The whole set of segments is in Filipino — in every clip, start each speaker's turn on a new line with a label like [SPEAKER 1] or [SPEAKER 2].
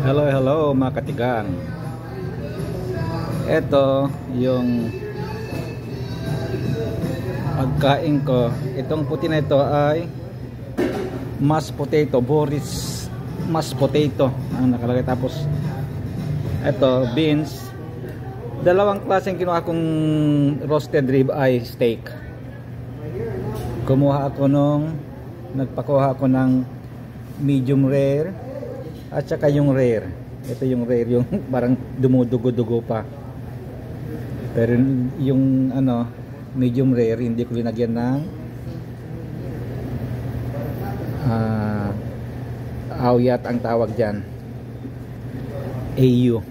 [SPEAKER 1] Hello, hello mga katigang. Ito yung pagkain ko. Itong puti na ito ay mashed potato, Boris mashed potato ang nakalagay. Tapos ito beans. Dalawang klaseng kinuha kong roasted rib eye steak. Nagpakuha ako ng medium rare at saka yung rare. Ito yung rare, yung parang dumudugo-dugo pa. Pero yung medium rare hindi ko linagyan ng awyat ang tawag diyan. AU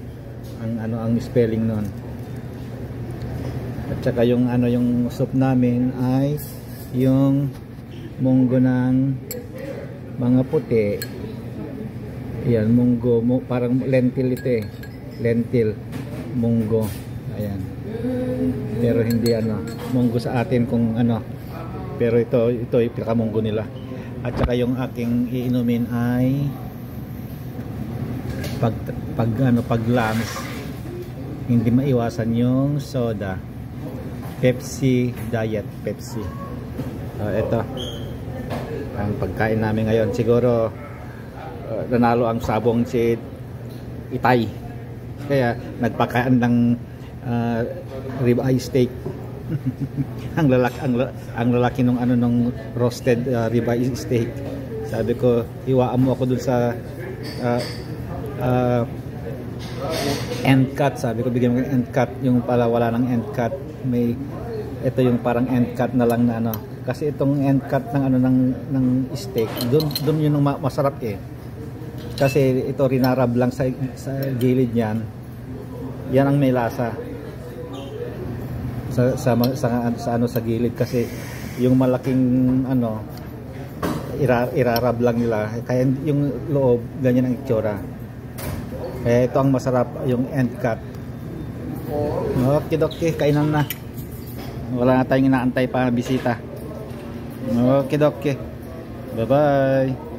[SPEAKER 1] ang spelling nun. At saka yung yung soup namin ay yung munggo ng mga puti. Ayan, munggo, parang lentil ito eh. Lentil, munggo. Ayan. Pero hindi munggo sa atin kung pero ito yung pinaka-munggo nila. At saka yung aking iinumin ay pag lunch hindi maiwasan yung soda. Pepsi Diet Pepsi. Ito ang pagkain namin ngayon. Siguro nanalo ang sabong si Itay, kaya nagpakain ng rib eye steak. ang lalaki nung roasted rib eye steak. Sabi ko, iwaan mo ako dun sa end cut. Sabi ko, bigyan mo ng end cut. Yung pala wala ng end cut. Ito yung parang end cut na lang na kasi itong end cut ng steak, dun yun ang masarap eh. Kasi ito rinarab lang sa gilid niyan. Yan ang may lasa. Sa gilid, kasi yung malaking irarab lang nila. Kaya yung loob ganyan ang itsura. Kaya ito ang masarap, yung end cut. Okay, kainan na. Wala na tayong inaantay pa bisita. Okay. Bye-bye.